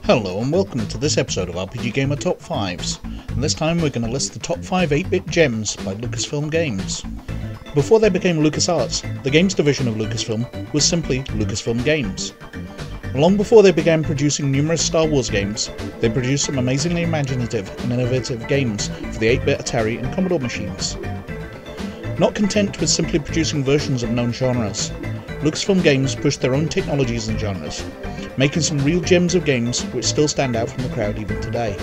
Hello and welcome to this episode of RPGGamer Top 5s, and this time we're going to list the top 5 8-bit gems by LucasFilm Games. Before they became LucasArts, the games division of Lucasfilm was simply LucasFilm Games. Long before they began producing numerous Star Wars games, they produced some amazingly imaginative and innovative games for the 8-bit Atari and Commodore machines. Not content with simply producing versions of known genres, LucasFilm Games pushed their own technologies and genres, making some real gems of games which still stand out from the crowd even today.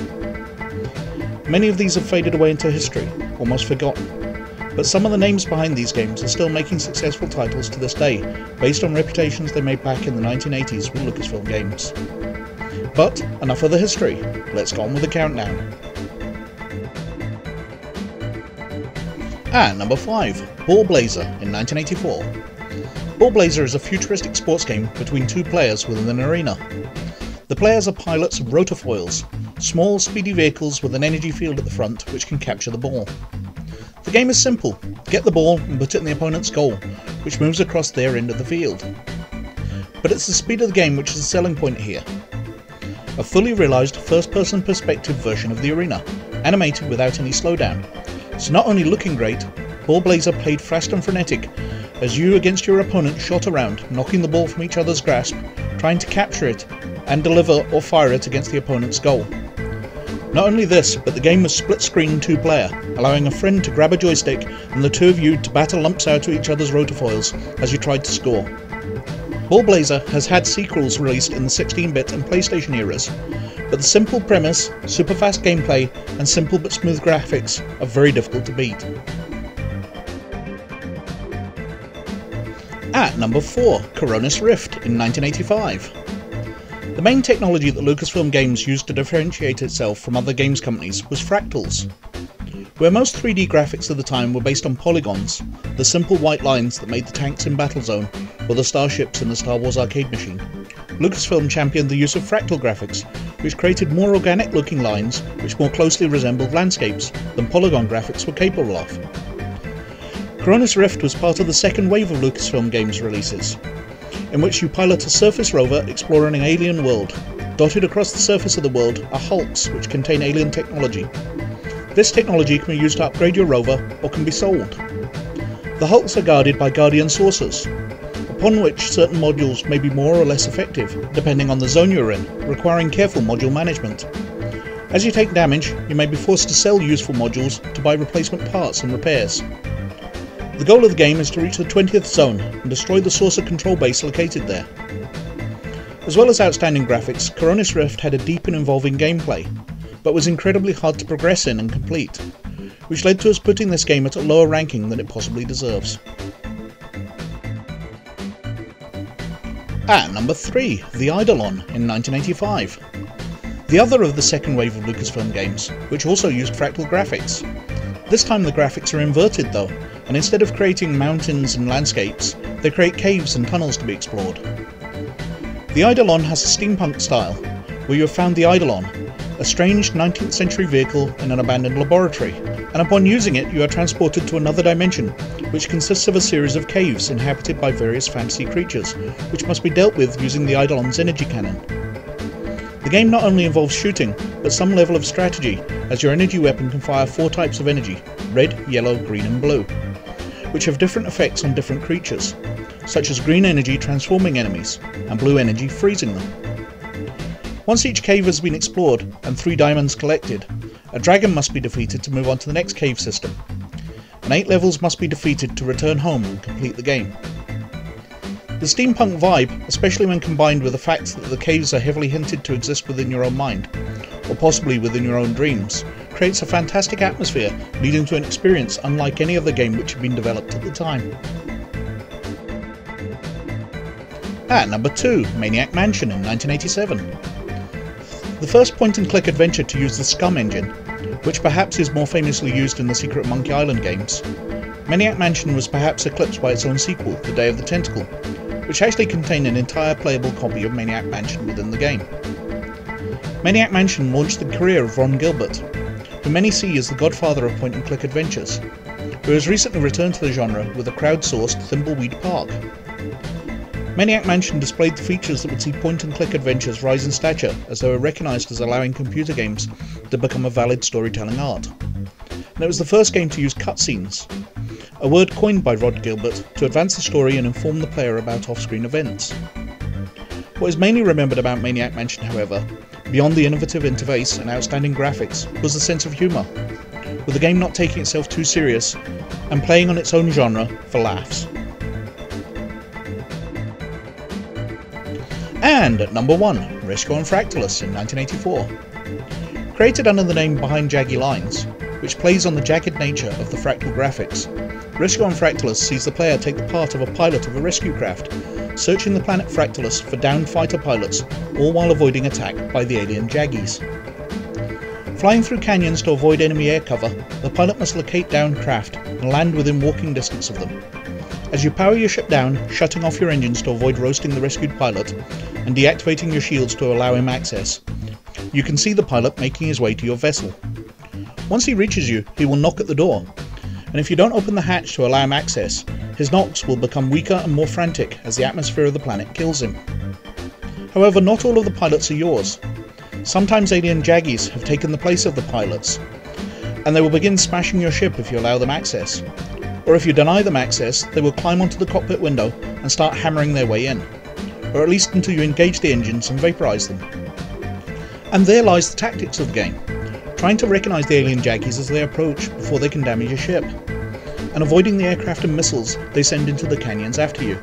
Many of these have faded away into history, almost forgotten, but some of the names behind these games are still making successful titles to this day, based on reputations they made back in the 1980s with LucasFilm Games. But enough of the history, let's go on with the countdown. At number 5, Ball Blazer in 1984. Ball Blazer is a futuristic sports game between two players within an arena. The players are pilots of rotorfoils, small, speedy vehicles with an energy field at the front which can capture the ball. The game is simple: get the ball and put it in the opponent's goal, which moves across their end of the field. But it's the speed of the game which is the selling point here. A fully realised first-person perspective version of the arena, animated without any slowdown. So not only looking great, Ball Blazer played fast and frenetic, as you against your opponent shot around, knocking the ball from each other's grasp, trying to capture it, and deliver or fire it against the opponent's goal. Not only this, but the game was split-screen 2-player, allowing a friend to grab a joystick and the two of you to batter lumps out to each other's rotorfoils as you tried to score. Ball Blazer has had sequels released in the 16-bit and PlayStation eras, but the simple premise, super fast gameplay, and simple but smooth graphics are very difficult to beat. At number 4, Coronis Rift in 1985. The main technology that Lucasfilm Games used to differentiate itself from other games companies was Fractals. Where most 3D graphics of the time were based on polygons, the simple white lines that made the tanks in Battlezone or the starships in the Star Wars arcade machine, Lucasfilm championed the use of fractal graphics, which created more organic looking lines which more closely resembled landscapes than polygon graphics were capable of. Coronis Rift was part of the second wave of Lucasfilm Games releases, in which you pilot a surface rover exploring an alien world. Dotted across the surface of the world are hulks which contain alien technology. This technology can be used to upgrade your rover or can be sold. The hulks are guarded by guardian saucers, upon which certain modules may be more or less effective, depending on the zone you're in, requiring careful module management. As you take damage, you may be forced to sell useful modules to buy replacement parts and repairs. The goal of the game is to reach the 20th zone and destroy the saucer control base located there. As well as outstanding graphics, Coronis Rift had a deep and involving gameplay, but was incredibly hard to progress in and complete, which led to us putting this game at a lower ranking than it possibly deserves. At number 3, the Eidolon in 1985. The other of the second wave of Lucasfilm Games, which also used fractal graphics. This time the graphics are inverted though, and instead of creating mountains and landscapes, they create caves and tunnels to be explored. The Eidolon has a steampunk style, where you have found the Eidolon, a strange 19th century vehicle in an abandoned laboratory, and upon using it you are transported to another dimension, which consists of a series of caves inhabited by various fantasy creatures, which must be dealt with using the Eidolon's energy cannon. The game not only involves shooting, but some level of strategy, as your energy weapon can fire 4 types of energy: red, yellow, green and blue, which have different effects on different creatures, such as green energy transforming enemies, and blue energy freezing them. Once each cave has been explored and 3 diamonds collected, a dragon must be defeated to move on to the next cave system, and 8 levels must be defeated to return home and complete the game. The steampunk vibe, especially when combined with the fact that the caves are heavily hinted to exist within your own mind, or possibly within your own dreams, creates a fantastic atmosphere, leading to an experience unlike any other game which had been developed at the time. At number 2, Maniac Mansion in 1987. The first point-and-click adventure to use the Scum engine, which perhaps is more famously used in the Secret Monkey Island games, Maniac Mansion was perhaps eclipsed by its own sequel, The Day of the Tentacle, which actually contained an entire playable copy of Maniac Mansion within the game. Maniac Mansion launched the career of Ron Gilbert, who many see as the godfather of point-and-click adventures, who has recently returned to the genre with a crowdsourced Thimbleweed Park. Maniac Mansion displayed the features that would see point-and-click adventures rise in stature as they were recognised as allowing computer games to become a valid storytelling art. And it was the first game to use cutscenes, a word coined by Rod Gilbert to advance the story and inform the player about off-screen events. What is mainly remembered about Maniac Mansion, however, beyond the innovative interface and outstanding graphics, was the sense of humour, with the game not taking itself too serious and playing on its own genre for laughs. And at number 1, Rescue on Fractals in 1984. Created under the name Behind Jaggy Lines, which plays on the jagged nature of the fractal graphics, Rescue on Fractals sees the player take the part of a pilot of a rescue craft, searching the planet Fractals for downed fighter pilots, all while avoiding attack by the alien Jaggies. Flying through canyons to avoid enemy air cover, the pilot must locate downed craft and land within walking distance of them. As you power your ship down, shutting off your engines to avoid roasting the rescued pilot, and deactivating your shields to allow him access, you can see the pilot making his way to your vessel. Once he reaches you, he will knock at the door, and if you don't open the hatch to allow him access, his knocks will become weaker and more frantic as the atmosphere of the planet kills him. However, not all of the pilots are yours. Sometimes alien Jaggies have taken the place of the pilots, and they will begin smashing your ship if you allow them access. Or if you deny them access, they will climb onto the cockpit window and start hammering their way in, or at least until you engage the engines and vaporize them. And there lies the tactics of the game, trying to recognize the alien Jaggies as they approach before they can damage your ship, and avoiding the aircraft and missiles they send into the canyons after you.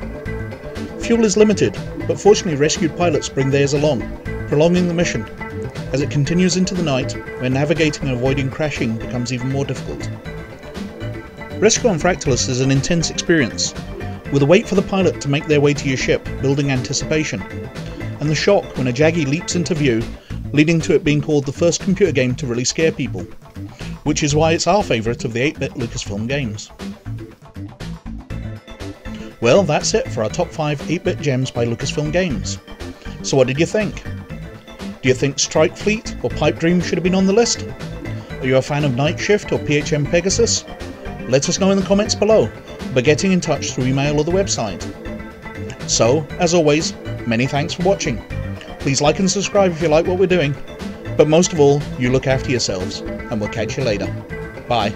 Fuel is limited, but fortunately rescued pilots bring theirs along, prolonging the mission, as it continues into the night where navigating and avoiding crashing becomes even more difficult. Rescue on Fractals is an intense experience, with a wait for the pilot to make their way to your ship, building anticipation, and the shock when a Jaggy leaps into view, leading to it being called the first computer game to really scare people, which is why it's our favourite of the 8-bit Lucasfilm games. Well, that's it for our top 5 8-bit gems by Lucasfilm Games. So what did you think? Do you think Strike Fleet or Pipe Dream should have been on the list? Are you a fan of Night Shift or PHM Pegasus? Let us know in the comments below by getting in touch through email or the website. So, as always, many thanks for watching. Please like and subscribe if you like what we're doing, but most of all, you look after yourselves, and we'll catch you later. Bye.